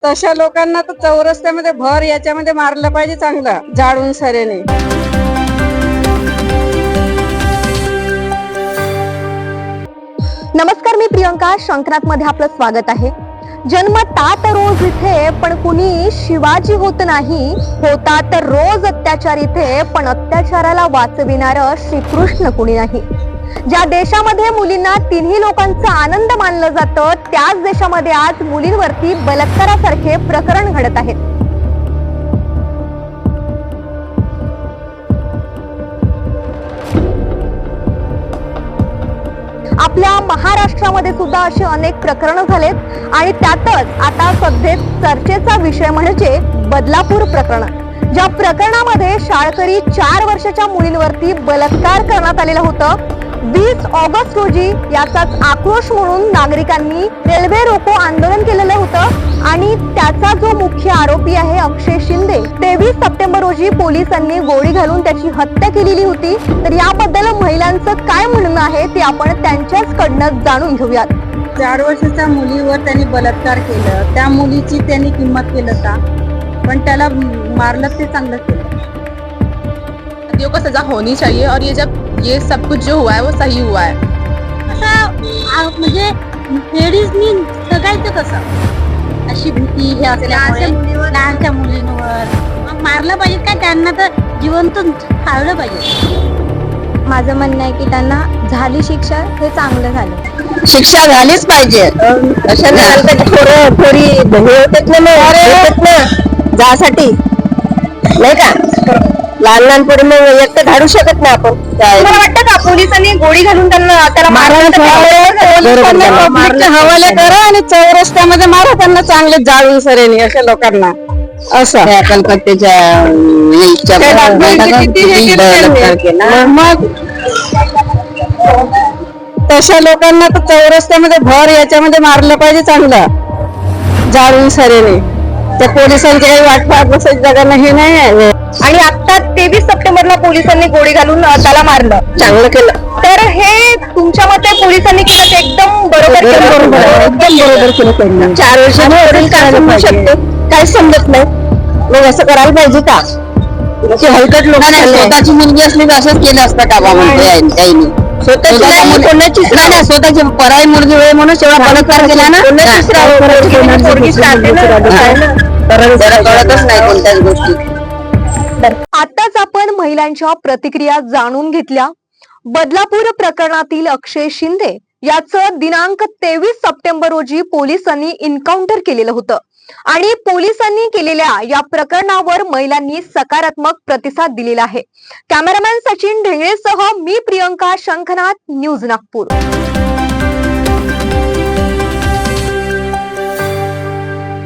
तशा लोकांना तर चौरस्त्यामध्ये भर याच्यामध्ये मारलं पाहिजे, चांगलं जाळून सरेने. नमस्कार, मी प्रियंका. शंकनाथ मध्ये आपलं स्वागत आहे. जन्मतात रोज इथे पण कुणी शिवाजी होत नाही, होतात रोज अत्याचार इथे पण अत्याचाराला वाचविणारं श्रीकृष्ण कुणी नाही. ज्या देशामध्ये मुलींना तिन्ही लोकांचा आनंद मानलं जातं, त्याच देशामध्ये आज मुलींवरती बलात्कारासारखे प्रकरण घडत आहेत. आपल्या महाराष्ट्रामध्ये सुद्धा असे अनेक प्रकरण झालेत आणि त्यातच आता सध्या चर्चेचा विषय म्हणजे बदलापूर प्रकरण. ज्या प्रकरणामध्ये शाळकरी 4 वर्षाच्या मुलींवरती बलात्कार करण्यात आलेलं होतं. 20 ऑगस्ट रोजी याचाच आक्रोश म्हणून नागरिकांनी रेल्वे रोको आंदोलन केलेलं होतं आणि त्याचा जो मुख्य आरोपी आहे अक्षय शिंदे, 23 सप्टेंबर रोजी पोलिसांनी गोळी घालून त्याची हत्या केलेली होती. तर याबद्दल महिलांचं काय म्हणणं आहे ते आपण त्यांच्याच कडनं जाणून घेऊयात. 4 वर्षाच्या मुलीवर त्यांनी बलात्कार केलं, त्या मुलीची त्यांनी किंमत केलं का? पण त्याला मारलं ते चांगलं केलं. को सजा होनी चाहिए और ये सब कुछ जो हुआ है वो सही हुआ है. म्हणजे लेडीजनी जगायचं कसं, अशी भीती हे असल्यामुळे लहानच्या मुलींवर मारलं पाहिजे का? त्यांना तर जिवंत खावलं पाहिजे. माझं म्हणणं आहे की त्यांना झाली शिक्षा हे चांगलं झालं. शिक्षा झालीच पाहिजे. अशा जासाठी नाही का, लहान लहान पोरी मग एकटं धाडू शकत नाही आपण. मला वाटतं का पोलिसांनी गोळी घालून त्याला हवाले करा आणि चौरस्त्यामध्ये मारा त्यांना चांगले जाळून सरेने अशा लोकांना. असं कलकत्त्याच्या मग तशा लोकांना तर चौरस्त्यामध्ये भर याच्यामध्ये मारलं पाहिजे, चांगलं जाळून सरेने. त्या पोलिसांची काही वाट पाहत बसायची जागा नाही आहे. आणि आता 23 सप्टेंबरला पोलिसांनी गोळी घालून त्याला मारलं, चांगलं केलं. तर हे तुमच्या मते पोलिसांनी केलं ते एकदम बरोबर केलं? एकदम बरोबर केलं त्यांनी. 4 वर्षांनी काय समजू शकते? काय समजत नाही. मग असं करायला पाहिजे का? हलकट लोक स्वतःची मुलगी असली तर असंच केलं असतं का बाबा? स्वतःची नाही, स्वतःची पराई मुलगी वेळ म्हणून सेवा बलात्कार केला ना. कळतच नाही कोणत्याच गोष्टी. आताच आपण महिलांच्या प्रतिक्रिया जाणून घेतल्या. बदलापूर प्रकरणातील अक्षय शिंदे याचं दिनांक 23 सप्टेंबर रोजी पोलिसांनी एन्काउंटर केलेलं होतं आणि पोलिसांनी केलेल्या या प्रकरणावर महिलांनी सकारात्मक प्रतिसाद दिलेला आहे. कॅमेरामॅन सचिन ढेंगळेसह मी प्रियंका, शंखनाथ, न्यूज नागपूर.